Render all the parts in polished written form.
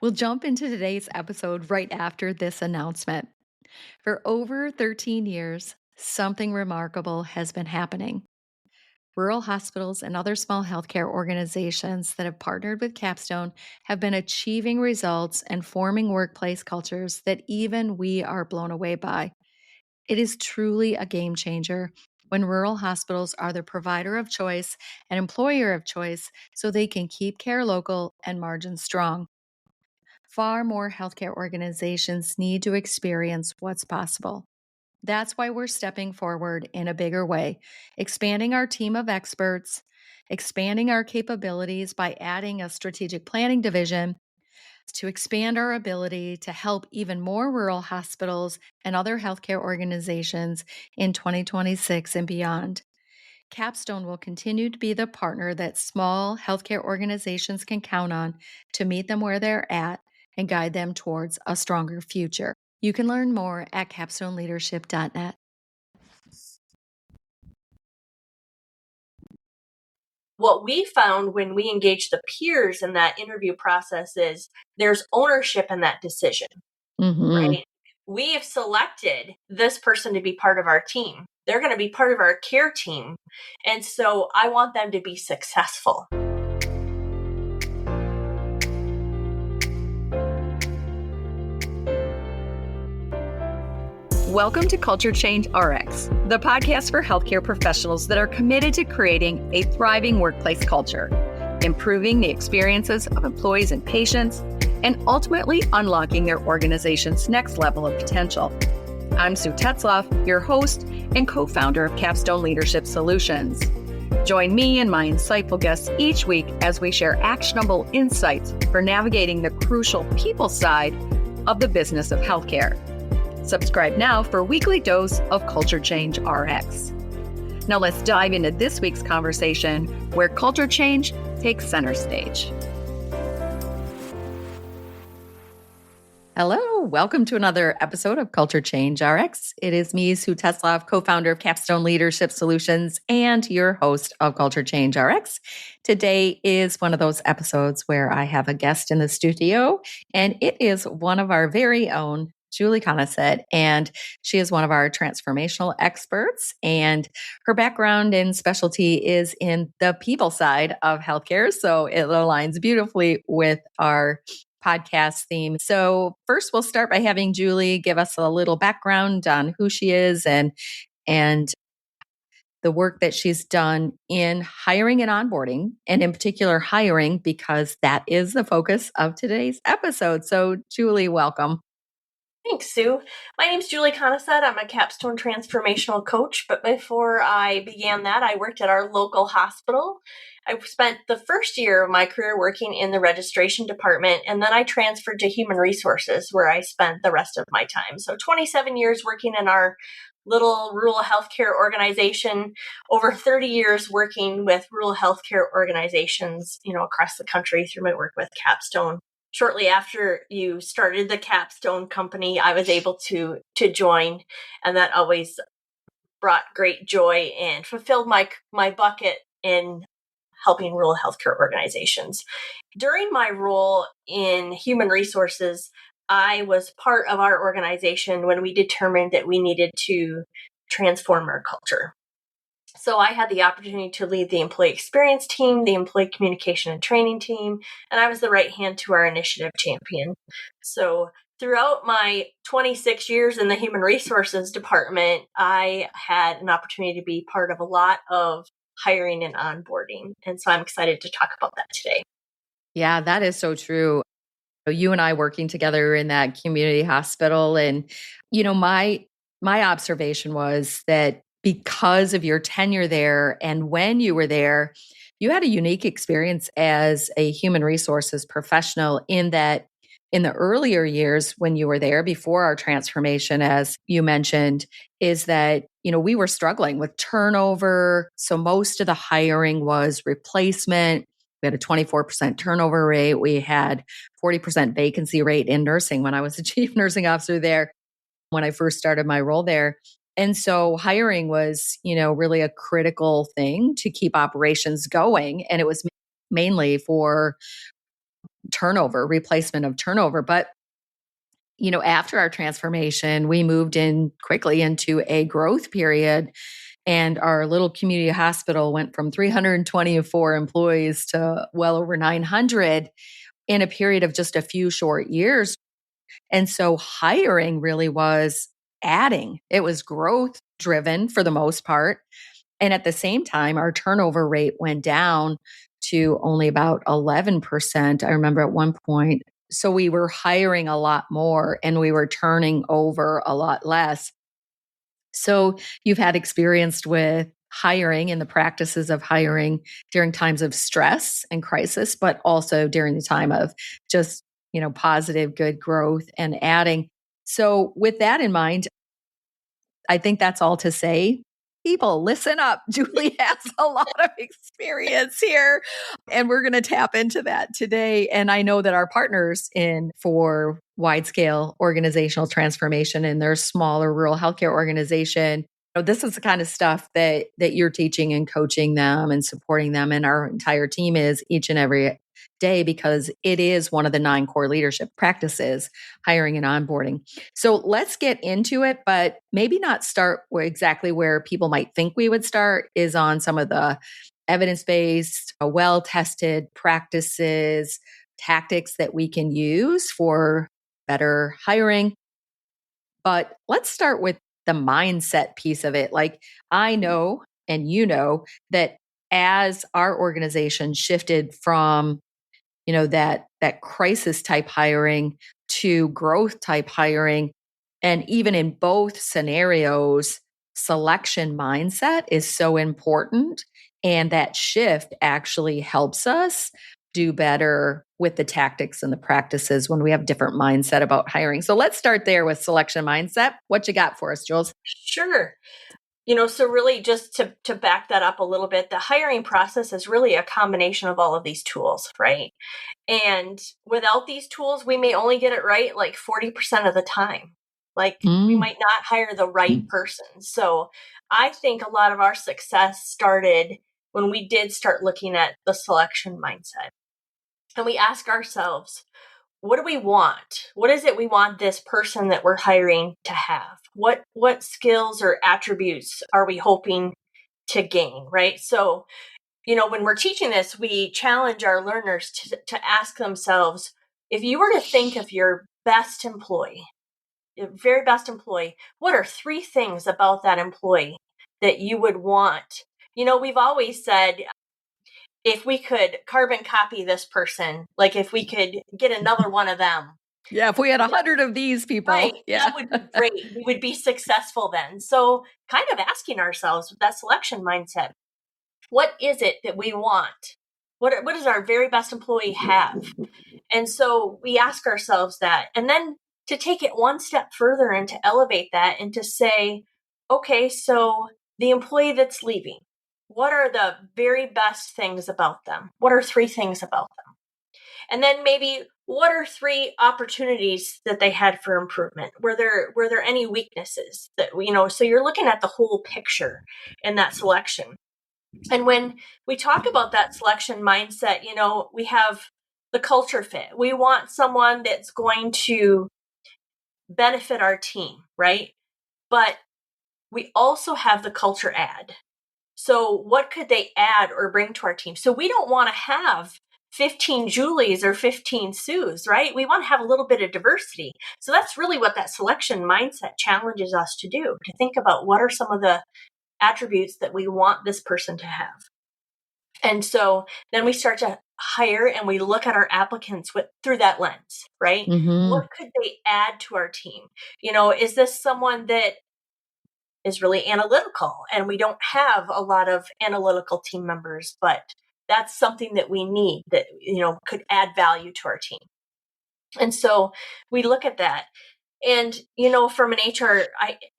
We'll jump into today's episode right after this announcement. For over 13 years, something remarkable has been happening. Rural hospitals and other small healthcare organizations that have partnered with Capstone have been achieving results and forming workplace cultures that even we are blown away by. It is truly a game changer when rural hospitals are the provider of choice and employer of choice so they can keep care local and margins strong. Far more healthcare organizations need to experience what's possible. That's why we're stepping forward in a bigger way, expanding our team of experts, expanding our capabilities by adding a strategic planning division to expand our ability to help even more rural hospitals and other healthcare organizations in 2026 and beyond. Capstone will continue to be the partner that small healthcare organizations can count on to meet them where they're at and guide them towards a stronger future. You can learn more at capstoneleadership.net. What we found when we engaged the peers in that interview process is there's ownership in that decision, right? We have selected this person to be part of our team. They're going to be part of our care team. And so I want them to be successful. Welcome to Culture Change RX, the podcast for healthcare professionals that are committed to creating a thriving workplace culture, improving the experiences of employees and patients, and ultimately unlocking their organization's next level of potential. I'm Sue Tetzlaff, your host and co-founder of Capstone Leadership Solutions. Join me and my insightful guests each week as we share actionable insights for navigating the crucial people side of the business of healthcare. Subscribe now for a weekly dose of Culture Change RX. Now let's dive into this week's conversation where culture change takes center stage. Hello, welcome to another episode of Culture Change RX. It is me, Sue Tetzlaff, co-founder of Capstone Leadership Solutions and your host of Culture Change RX. Today is one of those episodes where I have a guest in the studio, and it is one of our very own, Julie Coneset, and she is one of our transformational experts, and her background and specialty is in the people side of healthcare, so it aligns beautifully with our podcast theme. So first, we'll start by having Julie give us a little background on who she is and the work that she's done in hiring and onboarding, and in particular hiring, because that is the focus of today's episode. So Julie, welcome. Thanks, Sue. My name's Julie Coneset. I'm a Capstone Transformational coach, but before I began that, I worked at our local hospital. I spent the first year of my career working in the registration department, and then I transferred to human resources, where I spent the rest of my time. So 27 years working in our little rural healthcare organization, over 30 years working with rural healthcare organizations, across the country through my work with Capstone. Shortly after you started the Capstone company, I was able to join, and that always brought great joy and fulfilled my bucket in helping rural healthcare organizations. During my role in human resources, I was part of our organization when we determined that we needed to transform our culture. So I had the opportunity to lead the employee experience team, the employee communication and training team, and I was the right hand to our initiative champion. So throughout my 26 years in the human resources department, I had an opportunity to be part of a lot of hiring and onboarding. And so I'm excited to talk about that today. Yeah, that is so true. You and I working together in that community hospital, and my observation was that because of your tenure there and when you were there, you had a unique experience as a human resources professional in that in the earlier years when you were there before our transformation, as you mentioned, is that, we were struggling with turnover. So most of the hiring was replacement. We had a 24% turnover rate. We had 40% vacancy rate in nursing when I was the chief nursing officer there, when I first started my role there. And so hiring was, really a critical thing to keep operations going. And it was mainly for turnover, replacement of turnover. But, after our transformation, we moved in quickly into a growth period. And our little community hospital went from 324 employees to well over 900 in a period of just a few short years. And so hiring really was adding. It was growth driven for the most part. And at the same time, our turnover rate went down to only about 11%. I remember at one point. So we were hiring a lot more and we were turning over a lot less. So you've had experience with hiring and the practices of hiring during times of stress and crisis, but also during the time of just, positive, good growth and adding. So with that in mind, I think that's all to say. People, listen up. Julie has a lot of experience here, and we're going to tap into that today. And I know that our partners in for wide scale organizational transformation in their smaller rural healthcare organization, this is the kind of stuff that you're teaching and coaching them and supporting them. And our entire team is each and every day, because it is one of the 9 core leadership practices, hiring and onboarding. So let's get into it, but maybe not start exactly where people might think we would start, is on some of the evidence-based, well-tested practices, tactics that we can use for better hiring. But let's start with the mindset piece of it. Like, I know, and that as our organization shifted from that crisis type hiring to growth type hiring, and even in both scenarios, selection mindset is so important, and that shift actually helps us do better with the tactics and the practices when we have different mindset about hiring. So let's start there with selection mindset. What you got for us, Jules? Sure. So really just to back that up a little bit, the hiring process is really a combination of all of these tools, right? And without these tools, we may only get it right like 40% of the time. Like we might not hire the right person. So I think a lot of our success started when we did start looking at the selection mindset. And we ask ourselves, what do we want? What is it we want this person that we're hiring to have? What skills or attributes are we hoping to gain, right? So, when we're teaching this, we challenge our learners to ask themselves, if you were to think of your best employee, your very best employee, what are 3 things about that employee that you would want? We've always said, if we could carbon copy this person, like if we could get another one of them. Yeah, if we had 100 of these people. Right, yeah. that would be great. We would be successful then. So kind of asking ourselves with that selection mindset, what is it that we want? What does our very best employee have? And so we ask ourselves that. And then to take it one step further and to elevate that and to say, okay, so the employee that's leaving, what are the very best things about them? What are 3 things about them? And then maybe what are 3 opportunities that they had for improvement? Were there any weaknesses that, so you're looking at the whole picture in that selection. And when we talk about that selection mindset, we have the culture fit. We want someone that's going to benefit our team, right? But we also have the culture add. So what could they add or bring to our team? So we don't want to have 15 Julies or 15 Sues, right? We want to have a little bit of diversity. So that's really what that selection mindset challenges us to do, to think about what are some of the attributes that we want this person to have. And so then we start to hire and we look at our applicants through that lens, right? Mm-hmm. What could they add to our team? Is this someone that is really analytical, and we don't have a lot of analytical team members, but that's something that we need that, could add value to our team. And so we look at that. And, from an HR,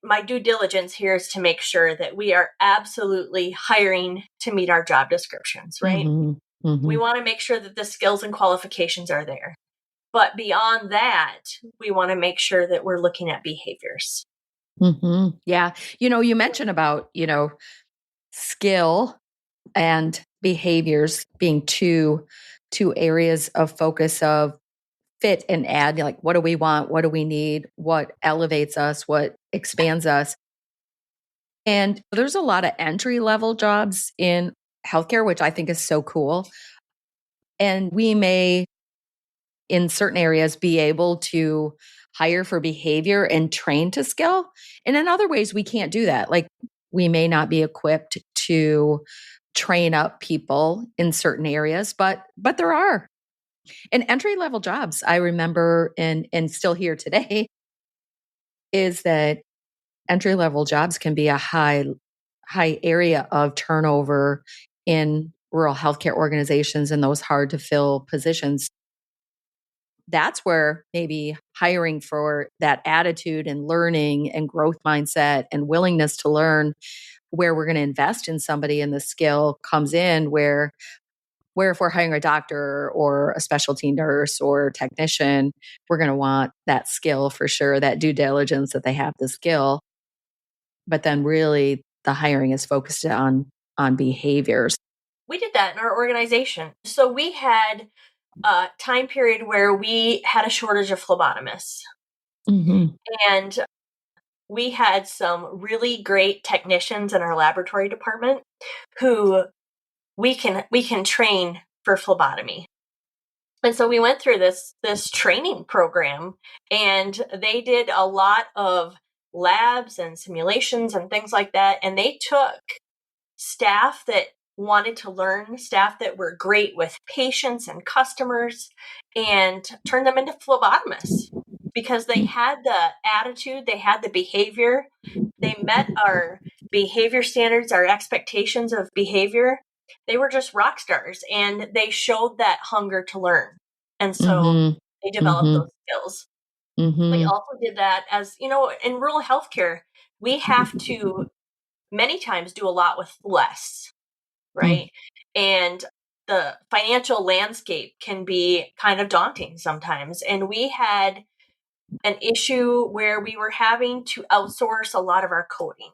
my due diligence here is to make sure that we are absolutely hiring to meet our job descriptions, right? Mm-hmm. Mm-hmm. We want to make sure that the skills and qualifications are there. But beyond that, we want to make sure that we're looking at behaviors. Mm-hmm. Yeah. You mentioned about, skill and behaviors being two to areas of focus of fit and add, like, what do we want? What do we need? What elevates us? What expands us? And there's a lot of entry level jobs in healthcare, which I think is so cool. And we may, in certain areas, be able to hire for behavior and train to skill. And in other ways, we can't do that. Like, we may not be equipped to train up people in certain areas, but there are. And entry level jobs, I remember, and still here today, is that entry level jobs can be a high area of turnover in rural healthcare organizations and those hard to fill positions. That's where maybe hiring for that attitude and learning and growth mindset and willingness to learn, where we're going to invest in somebody in the skill, comes in, where if we're hiring a doctor or a specialty nurse or technician, we're going to want that skill for sure, that due diligence that they have the skill. But then really the hiring is focused on behaviors. We did that in our organization. So we had a time period where we had a shortage of phlebotomists. Mm-hmm. And we had some really great technicians in our laboratory department who we can train for phlebotomy. And so we went through this training program, and they did a lot of labs and simulations and things like that. And they took staff that wanted to learn, staff that were great with patients and customers, and turned them into phlebotomists because they had the attitude, they had the behavior, they met our behavior standards, our expectations of behavior. They were just rock stars, and they showed that hunger to learn. And so they developed those skills. We also did that, as you know, in rural healthcare, we have to many times do a lot with less, right? And the financial landscape can be kind of daunting sometimes. And we had an issue where we were having to outsource a lot of our coding.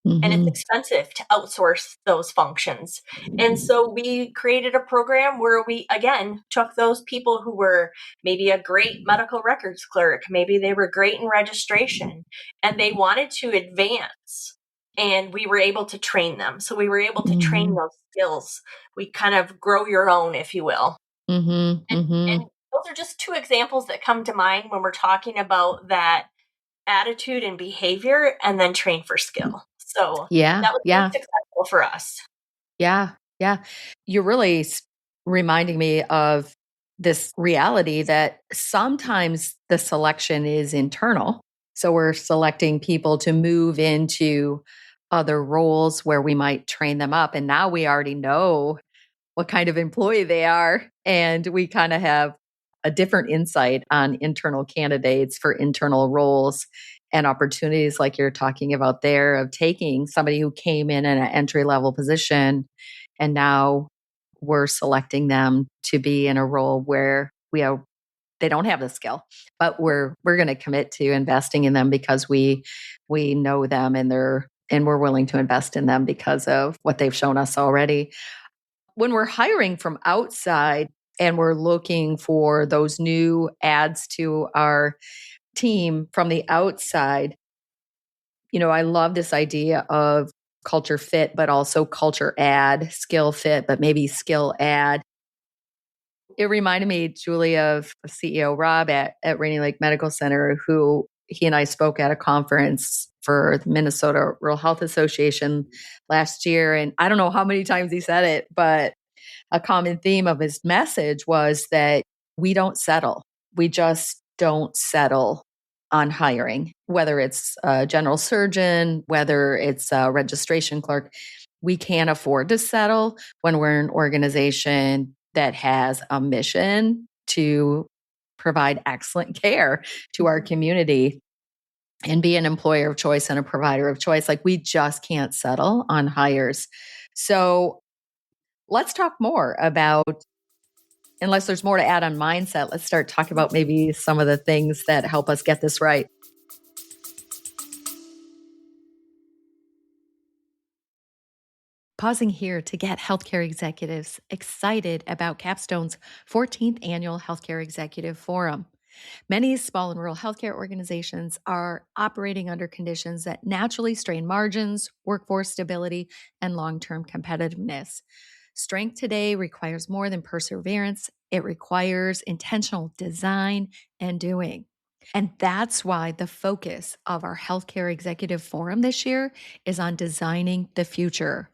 And it's expensive to outsource those functions. And so we created a program where we, again, took those people who were maybe a great medical records clerk, maybe they were great in registration, and they wanted to advance. And we were able to train them. So we were able to train those skills. We kind of grow your own, if you will. And those are just two examples that come to mind when we're talking about that attitude and behavior, and then train for skill. So that was really successful for us. Yeah. You're really reminding me of this reality that sometimes the selection is internal. So we're selecting people to move into other roles where we might train them up. And now we already know what kind of employee they are. And we kind of have a different insight on internal candidates for internal roles and opportunities, like you're talking about there, of taking somebody who came in an entry level position, and now we're selecting them to be in a role where they don't have the skill, but we're going to commit to investing in them because we know them, and we're willing to invest in them because of what they've shown us already. When we're hiring from outside and we're looking for those new adds to our team from the outside, I love this idea of culture fit, but also culture add, skill fit, but maybe skill add. It reminded me, Julie, of CEO Rob at Rainy Lake Medical Center, who he and I spoke at a conference for the Minnesota Rural Health Association last year. And I don't know how many times he said it, but a common theme of his message was that we don't settle. We just don't settle on hiring, whether it's a general surgeon, whether it's a registration clerk. We can't afford to settle when we're an organization that has a mission to provide excellent care to our community and be an employer of choice and a provider of choice. Like, we just can't settle on hires. So let's talk more about, unless there's more to add on mindset, let's start talking about maybe some of the things that help us get this right. pausing here to get healthcare executives excited about Capstone's 14th annual Healthcare Executive Forum. Many small and rural healthcare organizations are operating under conditions that naturally strain margins, workforce stability, and long-term competitiveness. Strength today requires more than perseverance. It requires intentional design and doing. And that's why the focus of our Healthcare Executive Forum this year is on designing the future.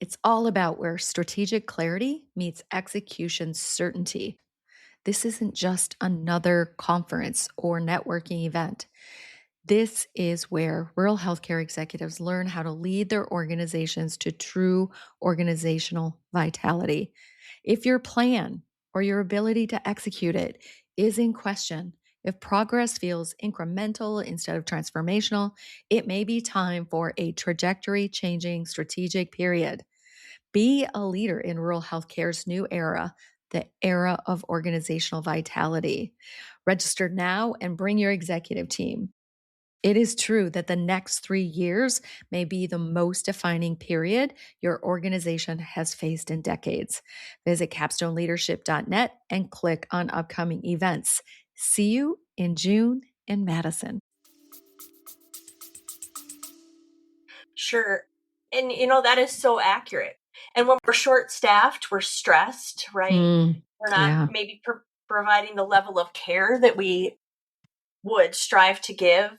It's all about where strategic clarity meets execution certainty. This isn't just another conference or networking event. This is where rural healthcare executives learn how to lead their organizations to true organizational vitality. If your plan or your ability to execute it is in question, if progress feels incremental instead of transformational, it may be time for a trajectory changing strategic period. Be a leader in rural healthcare's new era, the era of organizational vitality. Register now and bring your executive team. It is true that the next 3 years may be the most defining period your organization has faced in decades. Visit capstoneleadership.net and click on upcoming events. See you in June in Madison. Sure. And that is so accurate. And when we're short staffed, we're stressed, right? We're not Yeah. maybe providing the level of care that we would strive to give.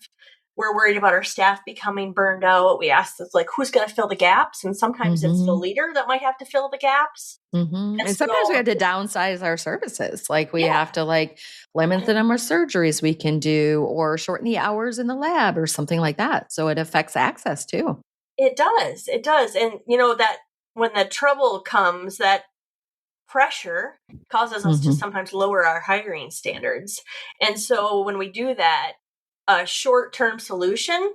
We're worried about our staff becoming burned out. We ask this, like, who's going to fill the gaps? And sometimes it's the leader that might have to fill the gaps. And And sometimes we so, have to downsize our services. Like we yeah, have to limit the number of surgeries we can do or shorten the hours in the lab or something like that. So it affects access too. it does. It does. And that when the trouble comes, that pressure causes us to sometimes lower our hiring standards. And so when we do that, a short-term solution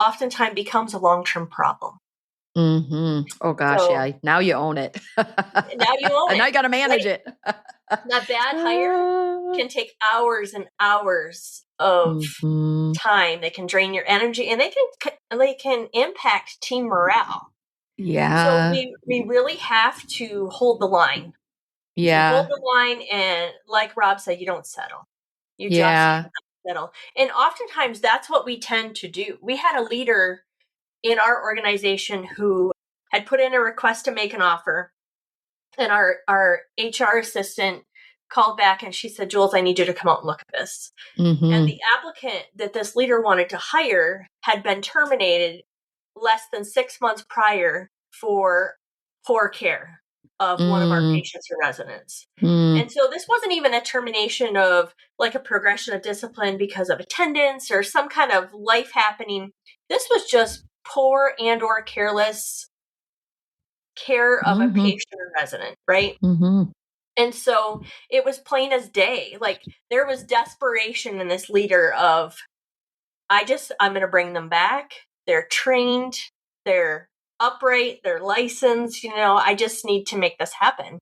oftentimes becomes a long-term problem. Oh gosh, So yeah. Now you own it. now you own And now it. you got to manage Right? it. That bad hire can take hours and hours of time. They can drain your energy, and they can impact team morale. Yeah. So we really have to hold the line. You hold Yeah. the line, and like Rob said, you don't settle. You just Yeah. settle. And oftentimes that's what we tend to do. We had a leader in our organization who had put in a request to make an offer, and our HR assistant called back and she said, Jules, I need you to come out and look at this. And the applicant that this leader wanted to hire had been terminated less than 6 months prior for poor care of one of our patients or residents. And so this wasn't even a termination of like a progression of discipline because of attendance or some kind of life happening. This was just poor and or careless care of a patient or resident, right? And so it was plain as day. Like there was desperation in this leader of, I'm going to bring them back. They're trained, they're upright, they're licensed, I just need to make this happen.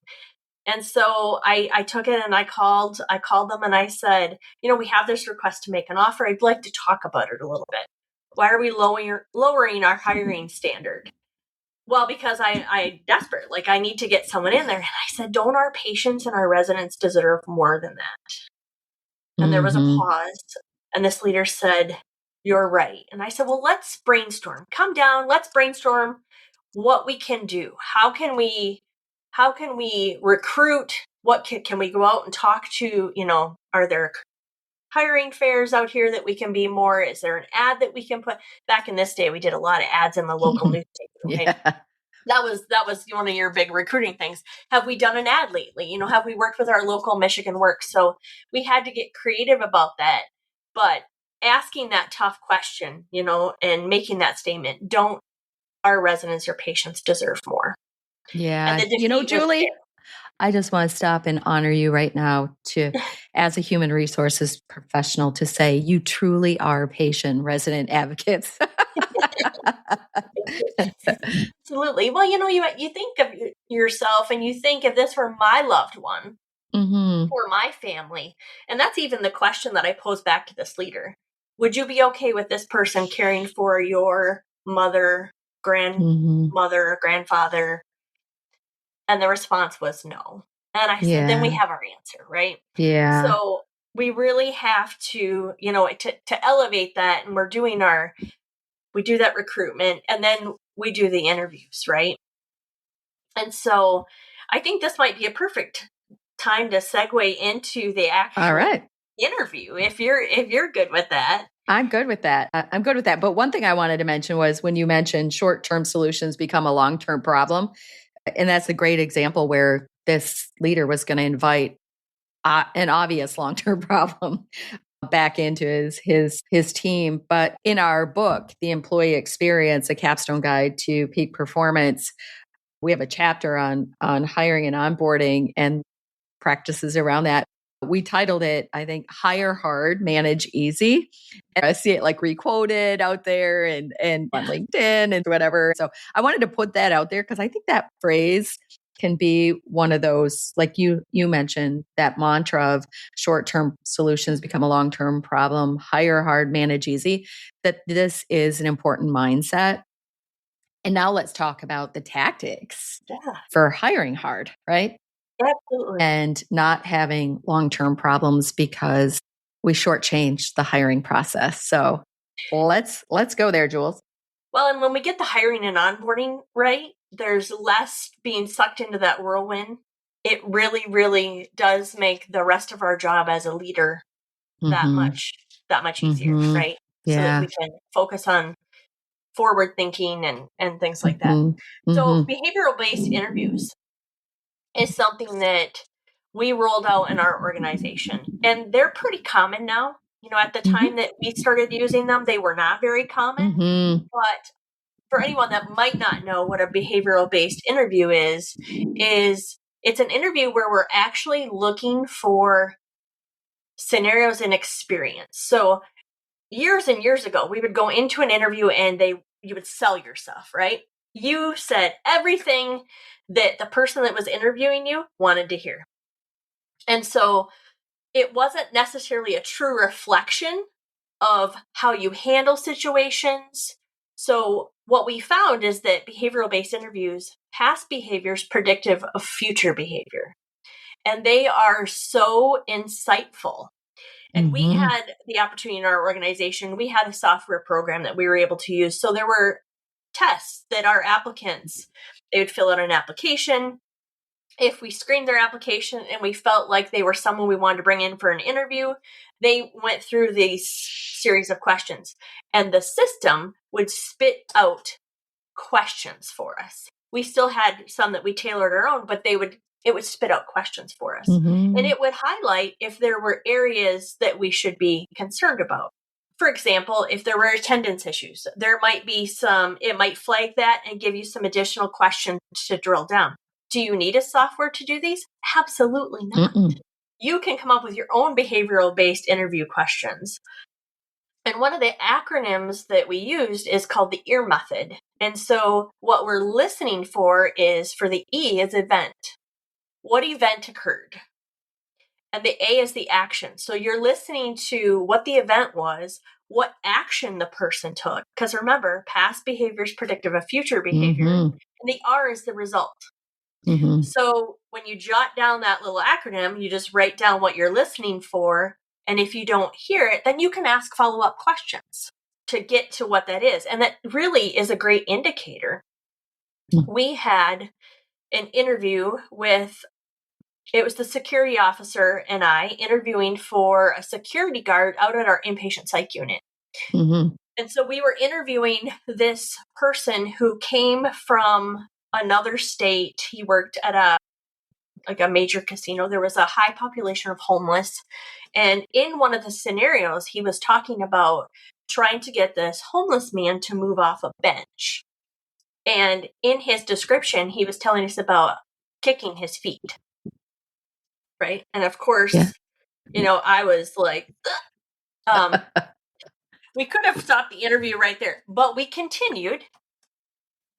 And so I took it and I called them and I said, we have this request to make an offer. I'd like to talk about it a little bit. Why are we lowering our hiring standard? Well, because I desperate, like I need to get someone in there. And I said, don't our patients and our residents deserve more than that? And there was a pause. And this leader said, you're right. And I said, well, let's brainstorm. Come down. Let's brainstorm what we can do. How can we recruit? What can we go out and talk to? Are there hiring fairs out here that we can be more? Is there an ad that we can put? Back in this day, we did a lot of ads in the local newspaper. Right? Yeah. That was one of your big recruiting things. Have we done an ad lately? Have we worked with our local Michigan Works? So we had to get creative about that. But asking that tough question, and making that statement, don't our residents or patients deserve more? Yeah. And the defeat was Julie, there. I just want to stop and honor you right now as a human resources professional to say you truly are patient resident advocates. Absolutely. Well, you think of yourself and you think if this were my loved one or my family, and that's even the question that I pose back to this leader. Would you be okay with this person caring for your mother grandmother or grandfather? And the response was no. And I said, then we have our answer, right? Yeah. So we really have to, to elevate that. And we do that recruitment, and then we do the interviews, right? And so I think this might be a perfect time to segue into the actual interview, if you're good with that. I'm good with that. I'm good with that. But one thing I wanted to mention was when you mentioned short-term solutions become a long-term problem. And that's a great example where this leader was going to invite an obvious long-term problem back into his team. But in our book, The Employee Experience, a Capstone Guide to Peak Performance, we have a chapter on hiring and onboarding and practices around that. We titled it, I think, Hire Hard, Manage Easy. And I see it like requoted out there and on LinkedIn and whatever. So I wanted to put that out there because I think that phrase can be one of those, like you mentioned, that mantra of short-term solutions become a long-term problem, hire hard, manage easy, that this is an important mindset. And now let's talk about the tactics for hiring hard, right? Absolutely. And not having long-term problems because we shortchanged the hiring process. So let's go there, Jules. Well, and when we get the hiring and onboarding right, there's less being sucked into that whirlwind. It really, really does make the rest of our job as a leader that much easier, right? Yeah. So that we can focus on forward thinking and things like that. So behavioral-based interviews is something that we rolled out in our organization, and they're pretty common now. At the time that we started using them, they were not very common, but for anyone that might not know what a behavioral-based interview is it's an interview where we're actually looking for scenarios and experience. So years and years ago, we would go into an interview and you would sell yourself, right? You said everything that the person that was interviewing you wanted to hear. And so it wasn't necessarily a true reflection of how you handle situations. So what we found is that behavioral-based interviews, past behavior is predictive of future behavior. And they are so insightful. And we had the opportunity in our organization, we had a software program that we were able to use. So there were tests that our applicants, they would fill out an application. If we screened their application and we felt like they were someone we wanted to bring in for an interview, they went through these series of questions. And the system would spit out questions for us. We still had some that we tailored our own, but it would spit out questions for us. And it would highlight if there were areas that we should be concerned about. For example, if there were attendance issues, there might be it might flag that and give you some additional questions to drill down. Do you need a software to do these? Absolutely not. You can come up with your own behavioral-based interview questions. And one of the acronyms that we used is called the EAR method. And so what we're listening for the E is event. What event occurred? And the A is the action. So you're listening to what the event was, what action the person took. Because remember, past behavior is predictive of future behavior. And the R is the result. So when you jot down that little acronym, you just write down what you're listening for. And if you don't hear it, then you can ask follow-up questions to get to what that is. And that really is a great indicator. We had an interview it was the security officer and I interviewing for a security guard out at our inpatient psych unit. And so we were interviewing this person who came from another state. He worked at a major casino. There was a high population of homeless. And in one of the scenarios, he was talking about trying to get this homeless man to move off a bench. And in his description, he was telling us about kicking his feet. Right. And of course, I was like, we could have stopped the interview right there, but we continued.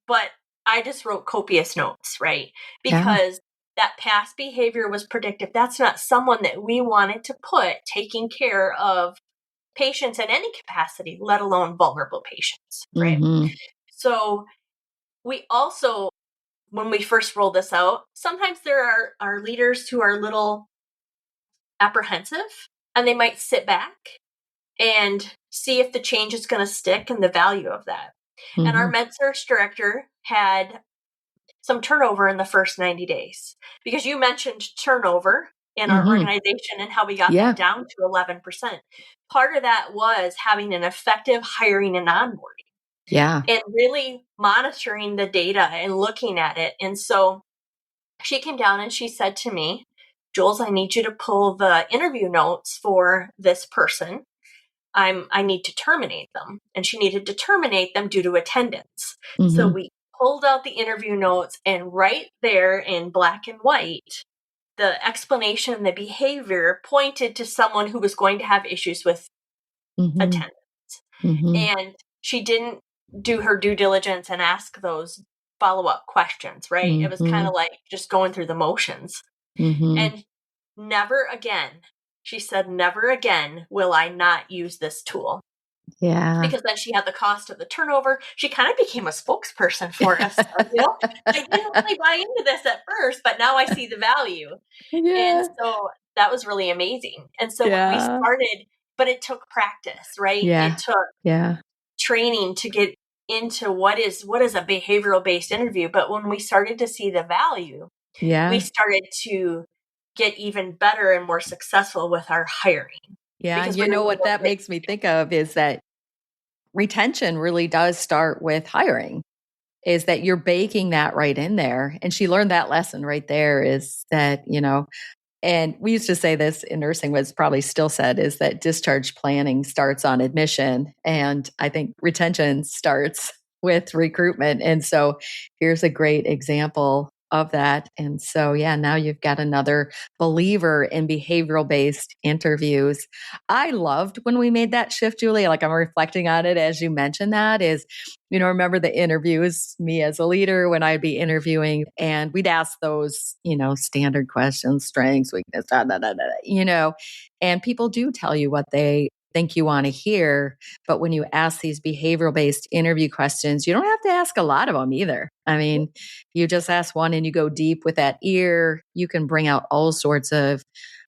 But I just wrote copious notes, right? Because that past behavior was predictive. That's not someone that we wanted to put taking care of patients in any capacity, let alone vulnerable patients, right? So we also, when we first rolled this out, sometimes there are leaders who are a little apprehensive, and they might sit back and see if the change is going to stick and the value of that. Mm-hmm. And our med search director had some turnover in the first 90 days, because you mentioned turnover in our organization and how we got that down to 11%. Part of that was having an effective hiring and onboarding. Yeah. And really monitoring the data and looking at it. And so she came down and she said to me, Jules, I need you to pull the interview notes for this person. I need to terminate them. And she needed to terminate them due to attendance. Mm-hmm. So we pulled out the interview notes, and right there in black and white, the explanation and the behavior pointed to someone who was going to have issues with attendance. Mm-hmm. And she didn't do her due diligence and ask those follow-up questions, right? It was kind of like just going through the motions. And never again, she said, never again will I not use this tool. Yeah. Because then she had the cost of the turnover. She kind of became a spokesperson for us. I didn't really buy into this at first, but now I see the value. Yeah. And so that was really amazing. And so when we started, but it took practice, right? Yeah. It took training to get into what is a behavioral based interview. But when we started to see the value, we started to get even better and more successful with our hiring. Yeah. You know what that makes me think of is that retention really does start with hiring, is that you're baking that right in there. And she learned that lesson right there, is that, and we used to say this in nursing, was probably still said, is that discharge planning starts on admission. And I think retention starts with recruitment. And so here's a great example of that. And so, now you've got another believer in behavioral based interviews. I loved when we made that shift, Julie. Like, I'm reflecting on it as you mentioned that, is, remember the interviews, me as a leader, when I'd be interviewing and we'd ask those, standard questions, strengths, weakness, and people do tell you what they think you want to hear. But when you ask these behavioral based interview questions, you don't have to ask a lot of them either. I mean, you just ask one and you go deep with that ear. You can bring out all sorts of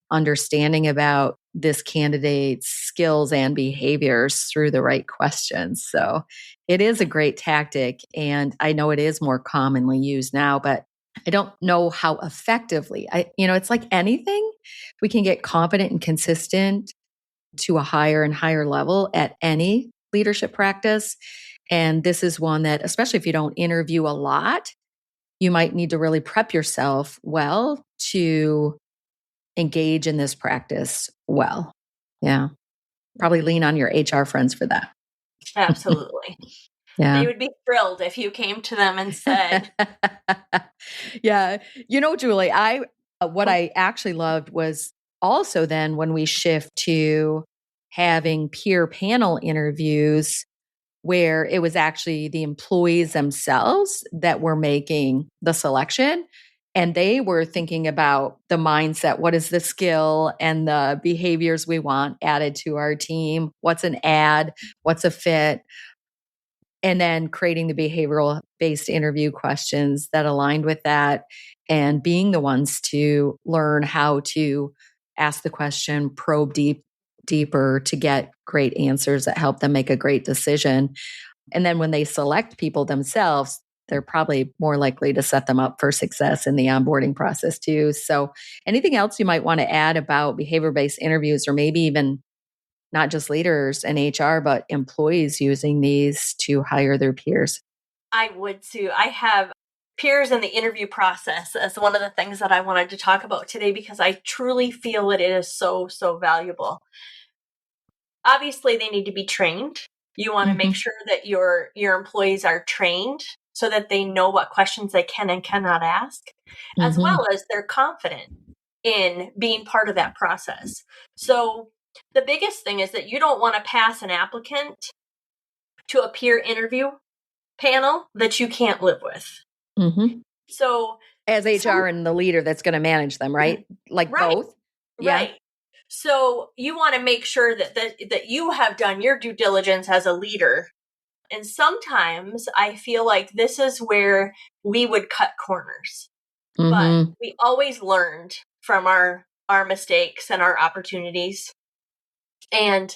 understanding about this candidate's skills and behaviors through the right questions. So it is a great tactic. And I know it is more commonly used now, but I don't know how effectively. It's like anything, we can get confident and consistent to a higher and higher level at any leadership practice. And this is one that, especially if you don't interview a lot, you might need to really prep yourself well to engage in this practice well. Yeah. Probably lean on your HR friends for that. Absolutely. Yeah. They would be thrilled if you came to them and said, yeah. Julie, what I actually loved was also then when we shift to having peer panel interviews, where it was actually the employees themselves that were making the selection. And they were thinking about the mindset, what is the skill and the behaviors we want added to our team? What's an add? What's a fit? And then creating the behavioral based interview questions that aligned with that, and being the ones to learn how to ask the question, probe deeper to get great answers that help them make a great decision. And then when they select people themselves, they're probably more likely to set them up for success in the onboarding process too. So anything else you might want to add about behavior-based interviews, or maybe even not just leaders in HR, but employees using these to hire their peers? I would too. I have peers in the interview process as one of the things that I wanted to talk about today, because I truly feel it is so, so valuable. Obviously, they need to be trained. You want to make sure that your employees are trained so that they know what questions they can and cannot ask, as well as they're confident in being part of that process. So the biggest thing is that you don't want to pass an applicant to a peer interview panel that you can't live with. So as HR and the leader that's going to manage them, right? Like both? Yeah. Right. So you want to make sure that you have done your due diligence as a leader And sometimes I feel like this is where we would cut corners. But we always learned from our mistakes and our opportunities. And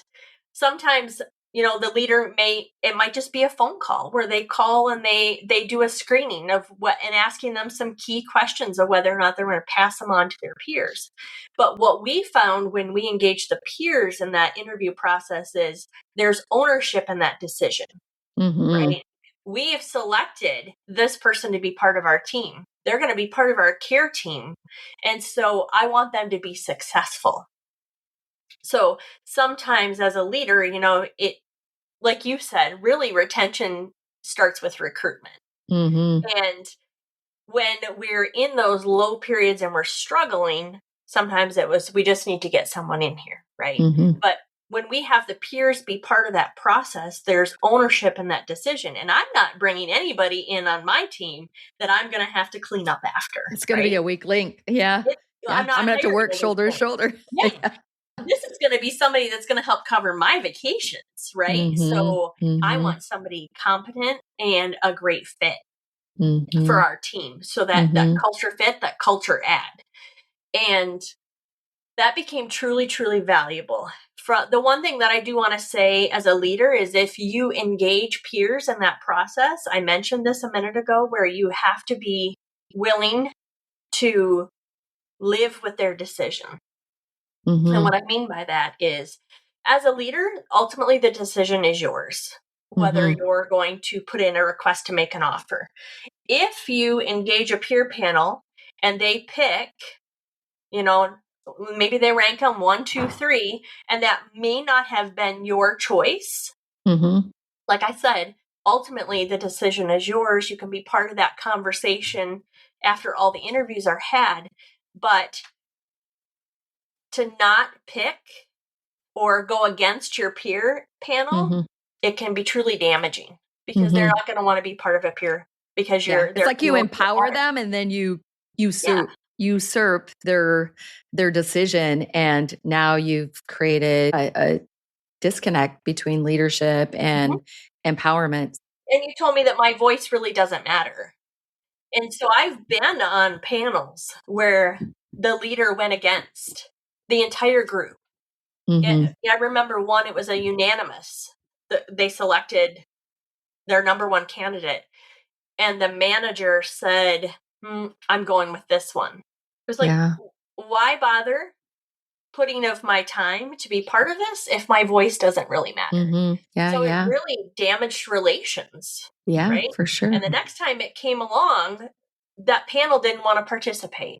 sometimes, the leader it might just be a phone call where they call and they do a screening of and asking them some key questions of whether or not they're going to pass them on to their peers. But what we found when we engaged the peers in that interview process is there's ownership in that decision, right? We have selected this person to be part of our team. They're going to be part of our care team. And so I want them to be successful. So sometimes as a leader, it, like you said, really retention starts with recruitment. And when we're in those low periods and we're struggling, sometimes we just need to get someone in here, right? But when we have the peers be part of that process, there's ownership in that decision. And I'm not bringing anybody in on my team that I'm going to have to clean up after. It's going to be a weak link. Yeah. I'm going to have to work shoulder to shoulder. Yeah. This is going to be somebody that's going to help cover my vacations, right? So I want somebody competent and a great fit for our team. So that culture fit, that culture add. And that became truly, truly valuable. The one thing that I do want to say as a leader is if you engage peers in that process, I mentioned this a minute ago, where you have to be willing to live with their decision. And what I mean by that is, as a leader, ultimately the decision is yours, whether you're going to put in a request to make an offer. If you engage a peer panel and they pick, maybe they rank them 1, 2, 3, and that may not have been your choice. Like I said, ultimately the decision is yours. You can be part of that conversation after all the interviews are had, but to not pick or go against your peer panel, it can be truly damaging because they're not going to want to be part of a peer because it's like you empower them and then you usurp their decision, and now you've created a disconnect between leadership and empowerment. And you told me that my voice really doesn't matter. And so I've been on panels where the leader went against the entire group. And I remember one, it was a unanimous. They selected their number one candidate. And the manager said, I'm going with this one. It was like, why bother putting of my time to be part of this if my voice doesn't really matter? It really damaged relations. Yeah, right? For sure. And the next time it came along, that panel didn't want to participate.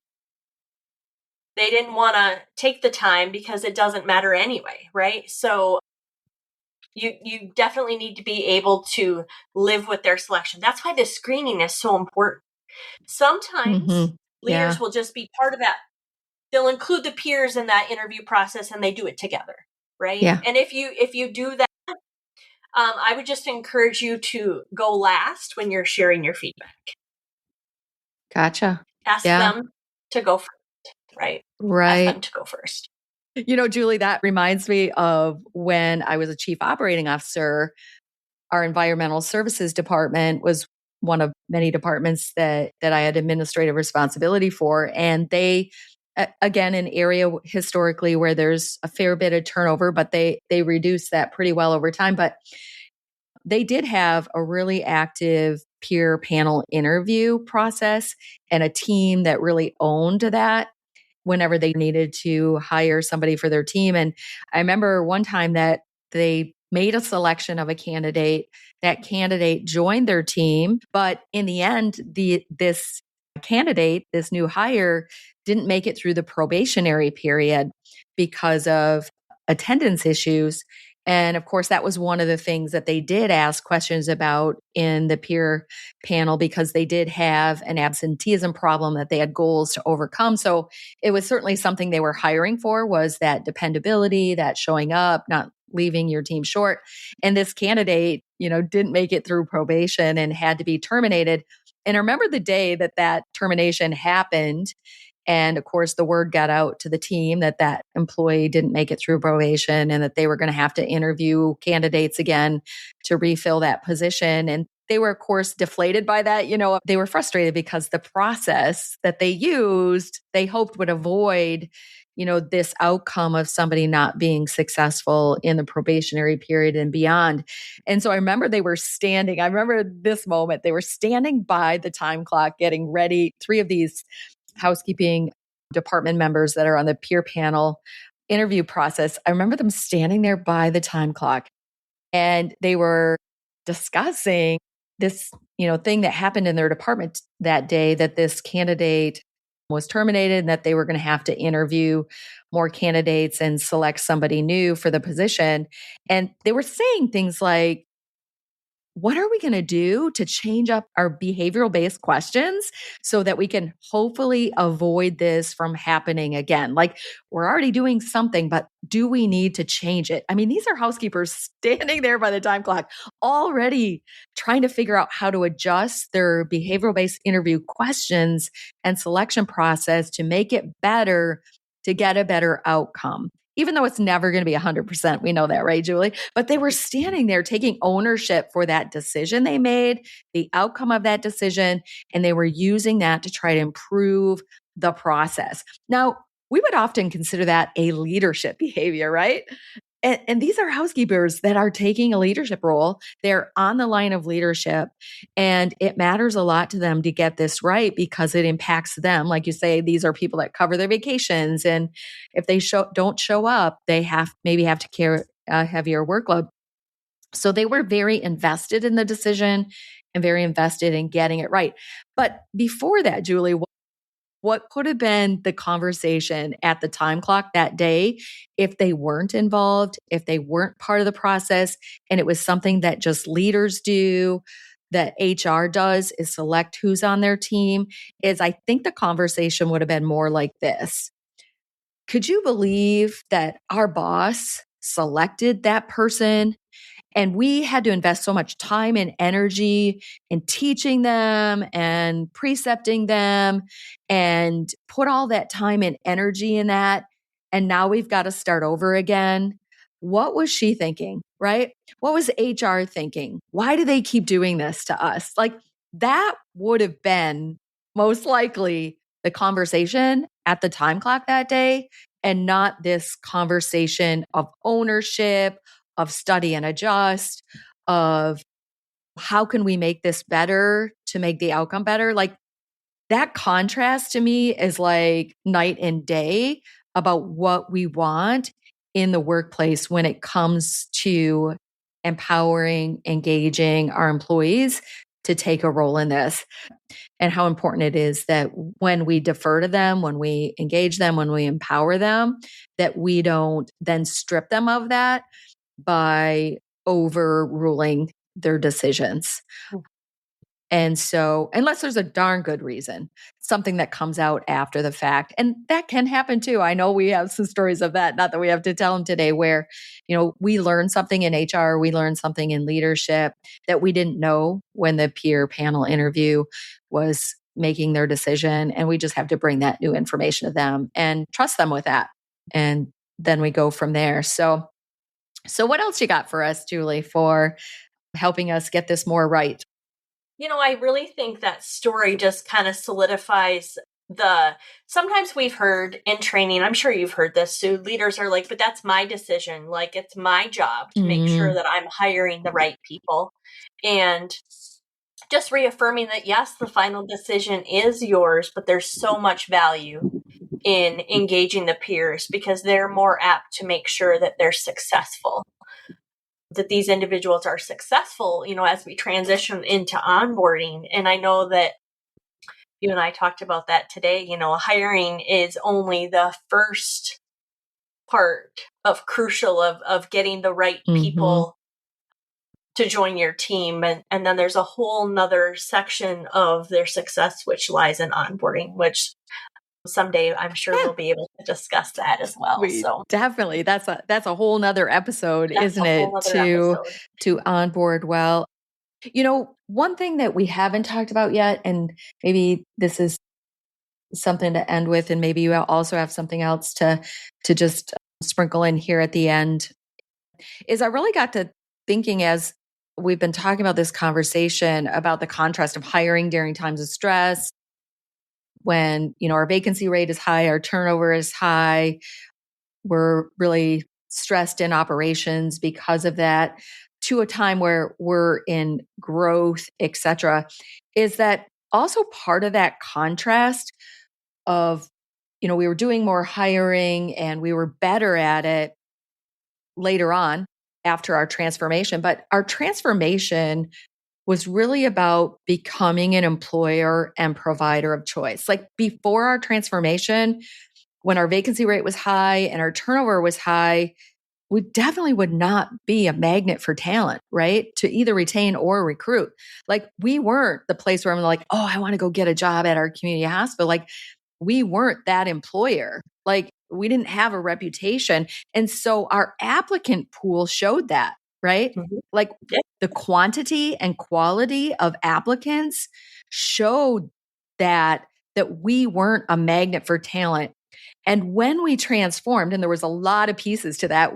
They didn't want to take the time because it doesn't matter anyway, right? So you definitely need to be able to live with their selection. That's why the screening is so important. Sometimes leaders will just be part of that. They'll include the peers in that interview process and they do it together, right? Yeah. And if you do that, I would just encourage you to go last when you're sharing your feedback. Gotcha. Ask them to go first, right? Right. Ask them to go first. Julie, that reminds me of when I was a chief operating officer. Our environmental services department was one of many departments that I had administrative responsibility for. And they, again, an area historically where there's a fair bit of turnover, but they reduced that pretty well over time. But they did have a really active peer panel interview process and a team that really owned that whenever they needed to hire somebody for their team. And I remember one time that they made a selection of a candidate. That candidate joined their team, but in the end, this candidate, this new hire, didn't make it through the probationary period because of attendance issues. And of course, that was one of the things that they did ask questions about in the peer panel, because they did have an absenteeism problem that they had goals to overcome. So it was certainly something they were hiring for, was that dependability, that showing up, not leaving your team short. And this candidate, didn't make it through probation and had to be terminated. And I remember the day that termination happened. And of course, the word got out to the team that that employee didn't make it through probation and that they were going to have to interview candidates again to refill that position. And they were, of course, deflated by that. They were frustrated because the process that they used, they hoped would avoid, this outcome of somebody not being successful in the probationary period and beyond. And so I remember I remember this moment, they were standing by the time clock, getting ready. 3 of these housekeeping department members that are on the peer panel interview process. I remember them standing there by the time clock and they were discussing this, thing that happened in their department that day, that this candidate was terminated and that they were going to have to interview more candidates and select somebody new for the position. And they were saying things like, what are we going to do to change up our behavioral based questions so that we can hopefully avoid this from happening again? Like, we're already doing something, but do we need to change it? I mean, these are housekeepers standing there by the time clock, already trying to figure out how to adjust their behavioral based interview questions and selection process to make it better, to get a better outcome. Even though it's never going to be 100%. We know that, right, Julie? But they were standing there taking ownership for that decision they made, the outcome of that decision, and they were using that to try to improve the process. Now, we would often consider that a leadership behavior, right? And these are housekeepers that are taking a leadership role. They're on the line of leadership, and it matters a lot to them to get this right because it impacts them. Like you say, these are people that cover their vacations, and if they don't show up, they maybe have to carry a heavier workload. So they were very invested in the decision and very invested in getting it right. But before that, Julie, what could have been the conversation at the time clock that day if they weren't involved, if they weren't part of the process, and it was something that just leaders do, that HR does, is select who's on their team, is I think the conversation would have been more like this. Could you believe that our boss selected that person? And we had to invest so much time and energy in teaching them and precepting them and put all that time and energy in that. And now we've got to start over again. What was she thinking, right? What was HR thinking? Why do they keep doing this to us? Like, that would have been most likely the conversation at the time clock that day, and not this conversation of ownership, of study and adjust, of how can we make this better to make the outcome better? Like, that contrast to me is like night and day about what we want in the workplace when it comes to empowering, engaging our employees to take a role in this, and how important it is that when we defer to them, when we engage them, when we empower them, that we don't then strip them of that by overruling their decisions. And so, unless there's a darn good reason, something that comes out after the fact, and that can happen too. I know we have some stories of that, not that we have to tell them today, where, we learned something in HR, we learned something in leadership that we didn't know when the peer panel interview was making their decision. And we just have to bring that new information to them and trust them with that. And then we go from there. So what else you got for us, Julie, for helping us get this more right? I really think that story just kind of solidifies sometimes we've heard in training, I'm sure you've heard this, Sue, leaders are like, but that's my decision. Like, it's my job to make sure that I'm hiring the right people. And just reaffirming that, yes, the final decision is yours, but there's so much value in engaging the peers because they're more apt to make sure that they're successful, that these individuals are successful, as we transition into onboarding. And I know that you and I talked about that today. Hiring is only the first part of crucial of getting the right people to join your team. And then there's a whole nother section of their success, which lies in onboarding, which someday I'm sure we'll be able to discuss that as well. Definitely. That's a whole nother episode, isn't it? To onboard well. One thing that we haven't talked about yet, and maybe this is something to end with, and maybe you also have something else to just sprinkle in here at the end, is I really got to thinking as we've been talking about this conversation about the contrast of hiring during times of stress when, our vacancy rate is high, our turnover is high, we're really stressed in operations because of that, to a time where we're in growth, etc. Is that also part of that contrast of, we were doing more hiring and we were better at it later on after our transformation, but our transformation was really about becoming an employer and provider of choice. Like before our transformation, when our vacancy rate was high and our turnover was high, we definitely would not be a magnet for talent, right? To either retain or recruit. Like we weren't the place where I'm like, oh, I want to go get a job at our community hospital. Like we weren't that employer. Like we didn't have a reputation. And so our applicant pool showed that, right? Mhm. Like Yeah. the quantity and quality of applicants showed that we weren't a magnet for talent. And when we transformed, and there was a lot of pieces to that,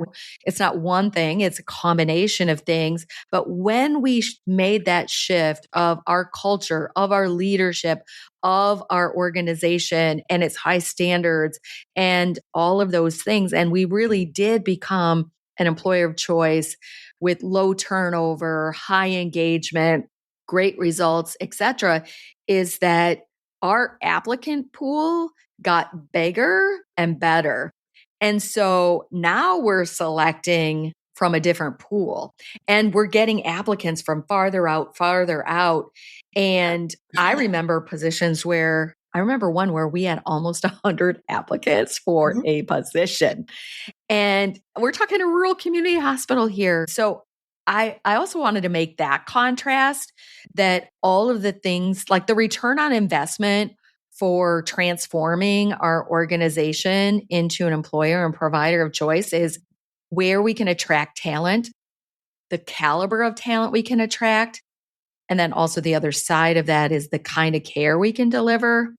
it's not one thing, it's a combination of things. But when we made that shift of our culture, of our leadership, of our organization and its high standards and all of those things, and we really did become an employer of choice with low turnover, high engagement, great results, etc., is that our applicant pool got bigger and better. And so now we're selecting from a different pool and we're getting applicants from farther out, farther out. And I remember positions where I remember one where we had almost 100 applicants for Mhm. a position. And we're talking a rural community hospital here. So I also wanted to make that contrast that all of the things like the return on investment for transforming our organization into an employer and provider of choice is where we can attract talent, the caliber of talent we can attract. And then also the other side of that is the kind of care we can deliver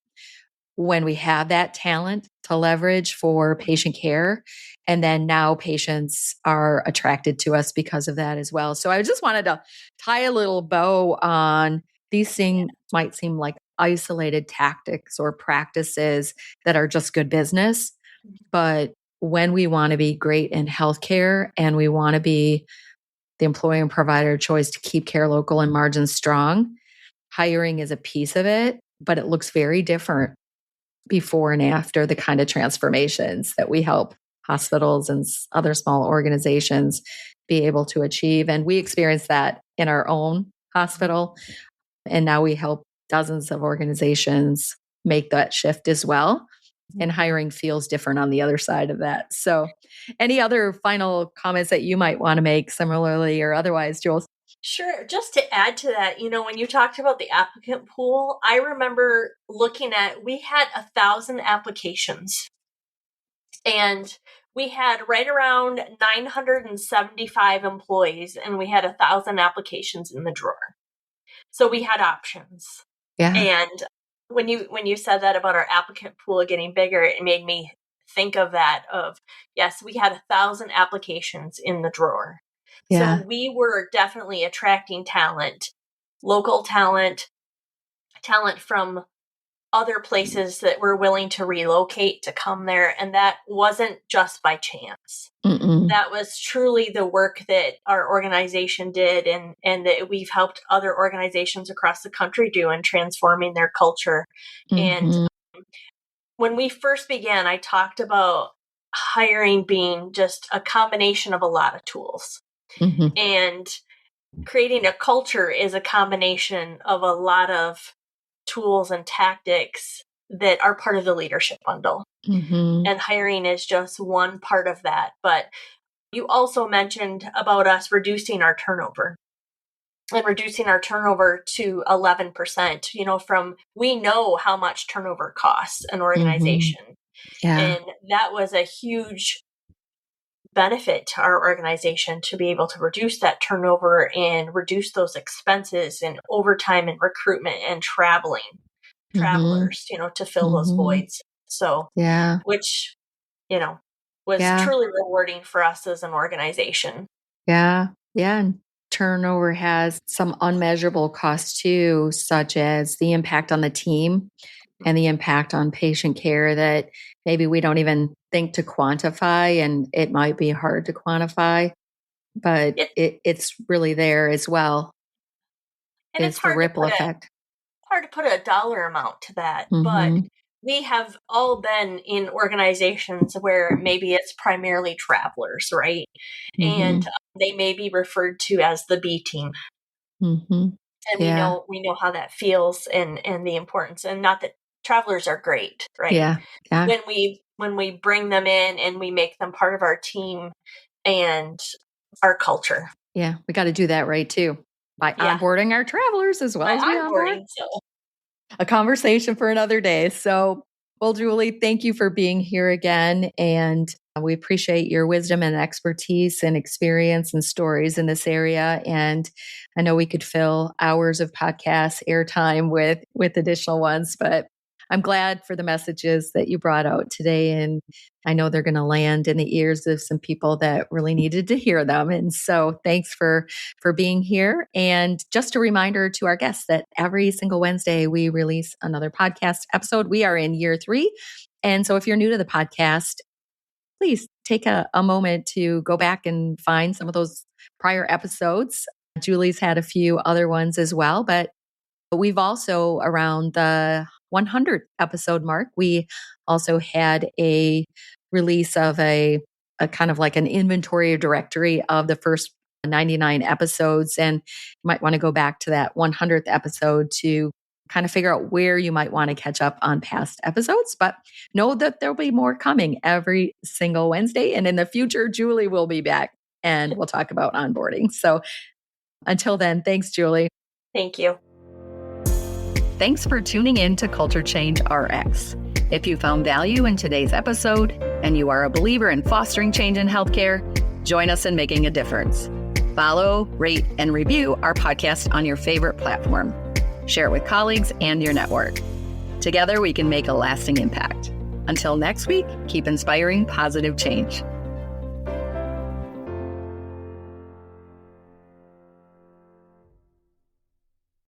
when we have that talent to leverage for patient care. And then now patients are attracted to us because of that as well. So I just wanted to tie a little bow on these things might seem like isolated tactics or practices that are just good business. But when we want to be great in healthcare and we want to be the employer and provider of choice to keep care local and margins strong, hiring is a piece of it, but it looks very different before and after the kind of transformations that we help hospitals and other small organizations be able to achieve. And we experienced that in our own hospital. And now we help dozens of organizations make that shift as well. And hiring feels different on the other side of that. So, any other final comments that you might want to make similarly or otherwise, Jules? Sure. Just to add to that, when you talked about the applicant pool, I remember looking at, we had 1,000 applications and we had right around 975 employees and we had 1,000 applications in the drawer. So we had options. Yeah. And when you said that about our applicant pool getting bigger, it made me think of that yes, we had 1,000 applications in the drawer. Yeah. So we were definitely attracting talent, local talent from other places that were willing to relocate to come there. And that wasn't just by chance. Mm-mm. That was truly the work that our organization did and that we've helped other organizations across the country do in transforming their culture. Mm-hmm. And when we first began, I talked about hiring being just a combination of a lot of tools. Mm-hmm. And creating a culture is a combination of a lot of tools and tactics that are part of the leadership bundle. Mm-hmm. And hiring is just one part of that. But you also mentioned about us reducing our turnover and reducing our turnover to 11%, we know how much turnover costs an organization. Yeah. And that was a huge benefit to our organization to be able to reduce that turnover and reduce those expenses and overtime and recruitment and traveling. travelers, to fill those voids. So, Yeah. which, was truly rewarding for us as an organization. Yeah. Yeah. And turnover has some unmeasurable costs too, such as the impact on the team and the impact on patient care that maybe we don't even think to quantify, and it might be hard to quantify, but it's really there as well. And it's Is the ripple effect. hard to put a dollar amount to that, but we have all been in organizations where maybe it's primarily travelers, right? And they may be referred to as the B team. And we know how that feels and the importance, and not that travelers are great, right? Yeah. When we bring them in and we make them part of our team and our culture. Yeah, we got to do that right too, by onboarding our travelers as well as we onboard. A conversation for another day. So, well, Julie, thank you for being here again. And we appreciate your wisdom and expertise and experience and stories in this area. And I know we could fill hours of podcast airtime with additional ones, but I'm glad for the messages that you brought out today. And I know they're going to land in the ears of some people that really needed to hear them. And so thanks for being here. And just a reminder to our guests that every single Wednesday, we release another podcast episode. We are in year 3. And so if you're new to the podcast, please take a moment to go back and find some of those prior episodes. Julie's had a few other ones as well, but we've also, around the 100th episode mark, we also had a release of a kind of like an inventory or directory of the first 99 episodes. And you might want to go back to that 100th episode to kind of figure out where you might want to catch up on past episodes. But know that there'll be more coming every single Wednesday. And in the future, Julie will be back and we'll talk about onboarding. So until then, thanks, Julie. Thank you. Thanks for tuning in to Culture Change RX. If you found value in today's episode and you are a believer in fostering change in healthcare, join us in making a difference. Follow, rate, and review our podcast on your favorite platform. Share it with colleagues and your network. Together, we can make a lasting impact. Until next week, keep inspiring positive change.